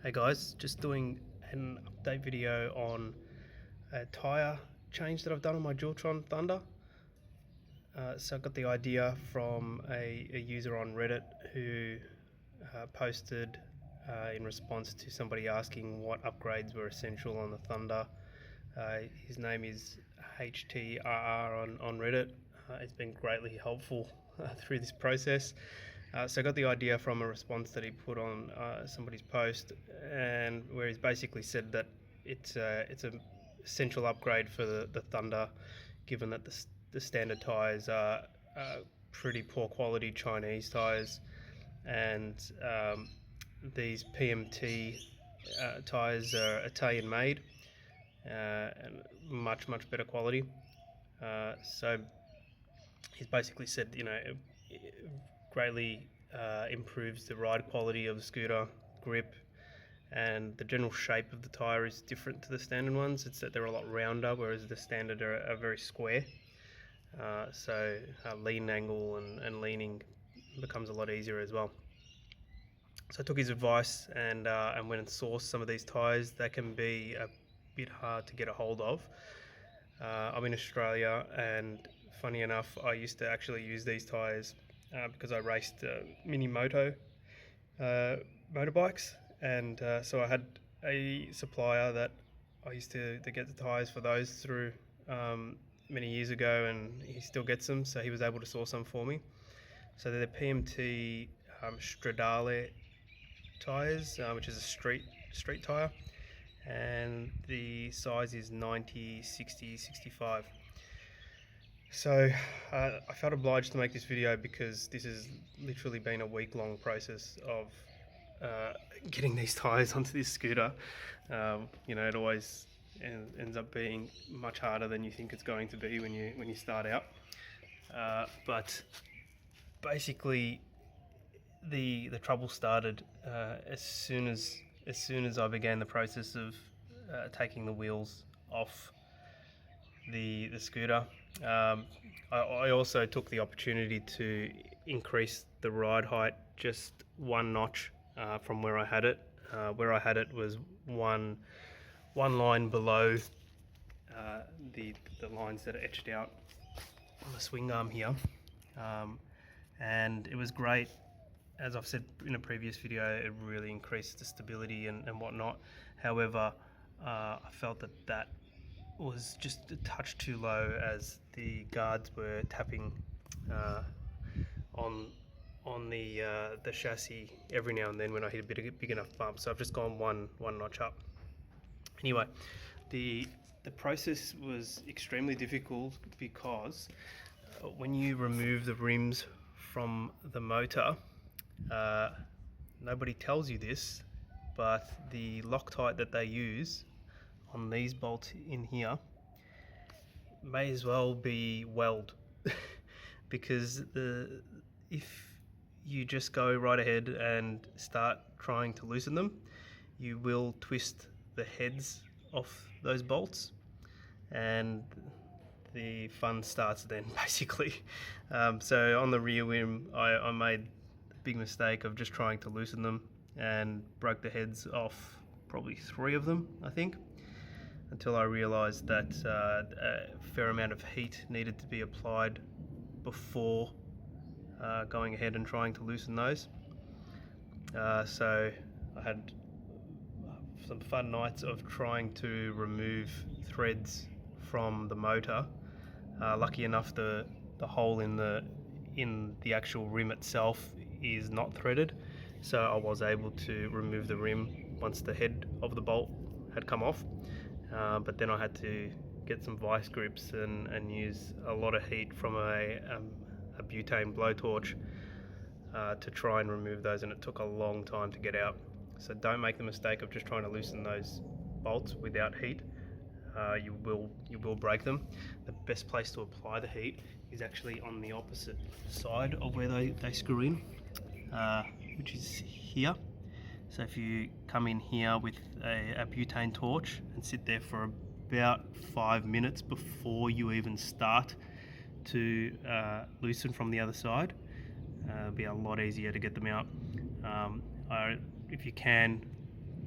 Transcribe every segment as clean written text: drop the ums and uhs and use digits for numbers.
Hey guys, just doing an update video on a tyre change that I've done on my Dualtron Thunder. So I got the idea from a user on Reddit who posted in response to somebody asking what upgrades were essential on the Thunder. His name is HTRR on Reddit. It's been greatly helpful through this process. So I got the idea from a response that he put on somebody's post, and where he's basically said that it's an essential upgrade for the Thunder, given that the standard tyres are pretty poor quality Chinese tyres, and these PMT tyres are Italian made and much better quality. So he's basically said, it greatly improves the ride quality of the scooter, grip, and the general shape of the tyre is different to the standard ones. It's that they're a lot rounder, whereas the standard are very square. So lean angle and leaning becomes a lot easier as well. So I took his advice and went and sourced some of these tyres. They can be a bit hard to get a hold of. I'm in Australia, and funny enough, I used to actually use these tyres because I raced mini motorbikes, and so I had a supplier that I used to get the tyres for those through many years ago, and he still gets them, so he was able to source some for me. So they're the PMT Stradale tyres, which is a street tyre, and the size is 90, 60, 65. So I felt obliged to make this video because this has literally been a week-long process of getting these tyres onto this scooter. It always ends up being much harder than you think it's going to be when you start out. But basically, the trouble started as soon as I began the process of taking the wheels off the scooter. I also took the opportunity to increase the ride height just one notch from where I had it. Where I had it was one line below the lines that are etched out on the swing arm here, and it was great. As I've said in a previous video, it really increased the stability and whatnot. However, I felt that was just a touch too low, as the guards were tapping on the chassis every now and then when I hit a big enough bump. So I've just gone one notch up. Anyway, the process was extremely difficult because when you remove the rims from the motor, nobody tells you this, but the Loctite that they use on these bolts in here may as well be weld because if you just go right ahead and start trying to loosen them, you will twist the heads off those bolts, and the fun starts then, basically. So on the rear rim, I made the big mistake of just trying to loosen them and broke the heads off probably 3 of them, I think, until I realised that a fair amount of heat needed to be applied before going ahead and trying to loosen those. So I had some fun nights of trying to remove threads from the motor. Lucky enough, the hole in the actual rim itself is not threaded, so I was able to remove the rim once the head of the bolt had come off. But then I had to get some vice grips and use a lot of heat from a butane blowtorch to try and remove those, and it took a long time to get out. So don't make the mistake of just trying to loosen those bolts without heat. You will break them. The best place to apply the heat is actually on the opposite side of where they screw in, which is here. So if you come in here with a butane torch and sit there for about 5 minutes before you even start to loosen from the other side, it'll be a lot easier to get them out. If you can,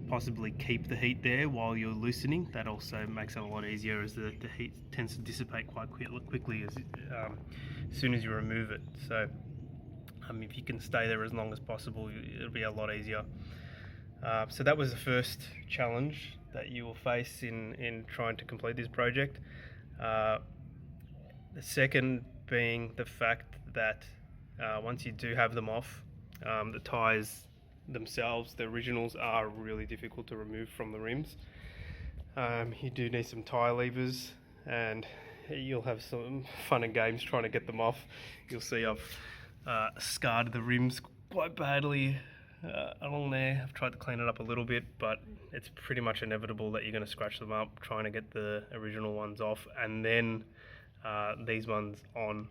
possibly keep the heat there while you're loosening. That also makes it a lot easier, as the heat tends to dissipate quite quickly as soon as you remove it. So if you can stay there as long as possible, it'll be a lot easier. So that was the first challenge that you will face in trying to complete this project. The second being the fact that once you do have them off, the tyres themselves, the originals, are really difficult to remove from the rims. You do need some tyre levers, and you'll have some fun and games trying to get them off. You'll see I've scarred the rims quite badly along there. I've tried to clean it up a little bit, but it's pretty much inevitable that you're going to scratch them up trying to get the original ones off, and then these ones on.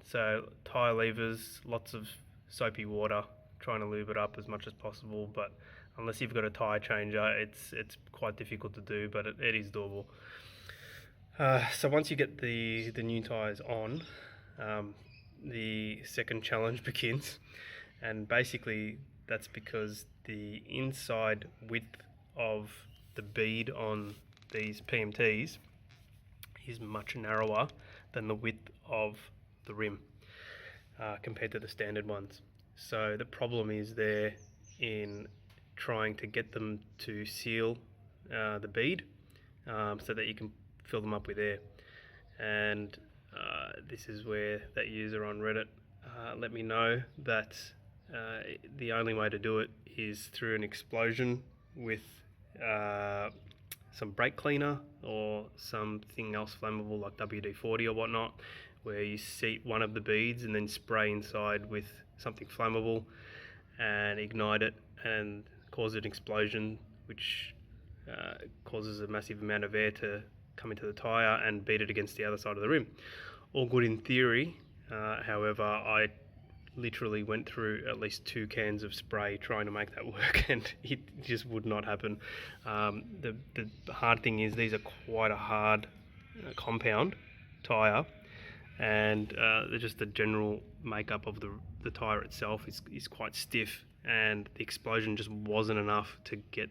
So tyre levers, lots of soapy water, trying to lube it up as much as possible, but unless you've got a tyre changer, it's quite difficult to do, but it is doable. So once you get the new tyres on, the second challenge begins, and basically that's because the inside width of the bead on these PMTs is much narrower than the width of the rim compared to the standard ones. So the problem is there in trying to get them to seal the bead so that you can fill them up with air. And this is where that user on Reddit let me know that the only way to do it is through an explosion with some brake cleaner or something else flammable like WD-40 or whatnot, where you seat one of the beads and then spray inside with something flammable and ignite it and cause an explosion, which causes a massive amount of air to come into the tyre and beat it against the other side of the rim. All good in theory, however, I literally went through at least 2 cans of spray trying to make that work, and it just would not happen. The hard thing is these are quite a hard compound tyre, and just the general makeup of the tyre itself is quite stiff, and the explosion just wasn't enough to get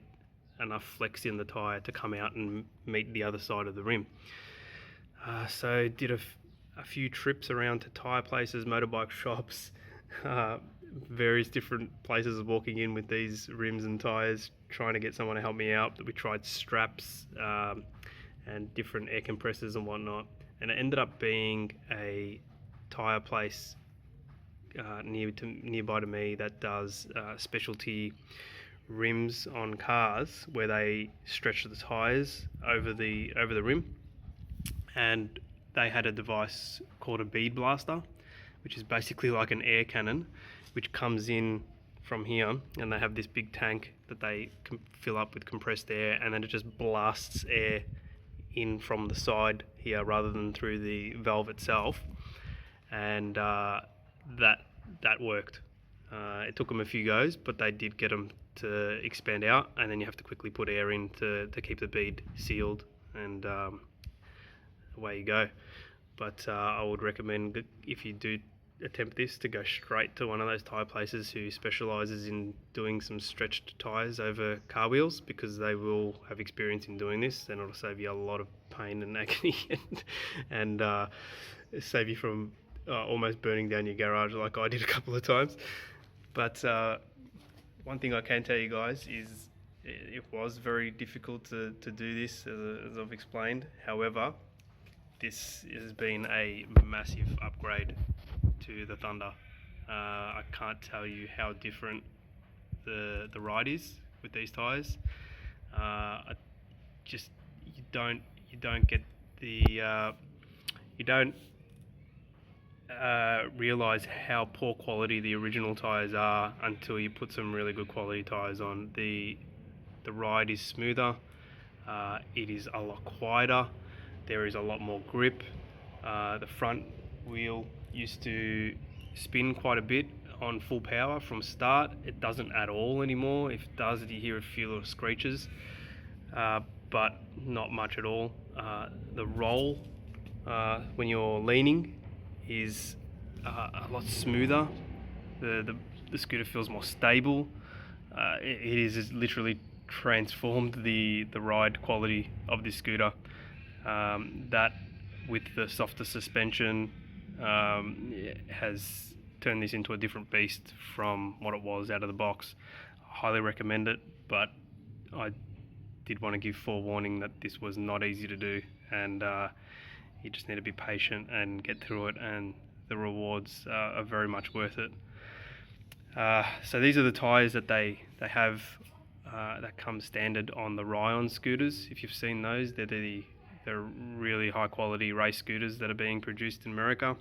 enough flex in the tyre to come out and meet the other side of the rim. So did a few trips around to tyre places, motorbike shops, various different places of walking in with these rims and tyres, trying to get someone to help me out. We tried straps and different air compressors and whatnot, and it ended up being a tyre place nearby to me that does specialty rims on cars, where they stretch the tyres over the rim, and they had a device called a bead blaster, which is basically like an air cannon, which comes in from here, and they have this big tank that they fill up with compressed air, and then it just blasts air in from the side here rather than through the valve itself, and that worked. It took them a few goes, but they did get them to expand out, and then you have to quickly put air in to keep the bead sealed, and away you go. But I would recommend that if you do attempt this, to go straight to one of those tyre places who specialises in doing some stretched tyres over car wheels, because they will have experience in doing this, and it'll save you a lot of pain and agony and save you from almost burning down your garage like I did a couple of times. But one thing I can tell you guys is it was very difficult to do this, as I've explained. However, this has been a massive upgrade to the Thunder. I can't tell you how different the ride is with these tyres. You don't get the you don't realise how poor quality the original tyres are until you put some really good quality tyres on. The ride is smoother, it is a lot quieter, there is a lot more grip. The front wheel used to spin quite a bit on full power from start. It doesn't at all anymore. If it does, you hear a few little screeches, but not much at all. The roll when you're leaning is a lot smoother. The scooter feels more stable. It is literally transformed the ride quality of this scooter. That with the softer suspension has turned this into a different beast from what it was out of the box. I highly recommend it, but I did want to give forewarning that this was not easy to do, and you just need to be patient and get through it, and the rewards are very much worth it. So these are the tyres that they have that come standard on the Ryan scooters. If you've seen those, they're really high quality race scooters that are being produced in America.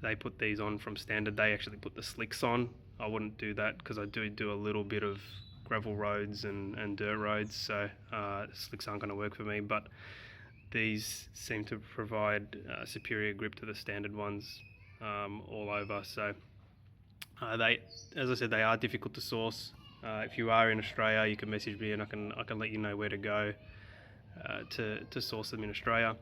They put these on from standard. They actually put the slicks on. I wouldn't do that because I do a little bit of gravel roads and dirt roads, so slicks aren't going to work for me, but these seem to provide superior grip to the standard ones all over. So they, as I said, they are difficult to source. If you are in Australia, you can message me and I can let you know where to go to source them in Australia.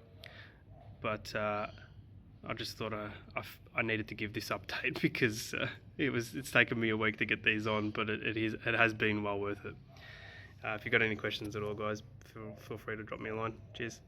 But I just thought I needed to give this update because it's taken me a week to get these on, but it has been well worth it. If you've got any questions at all, guys, feel free to drop me a line. Cheers.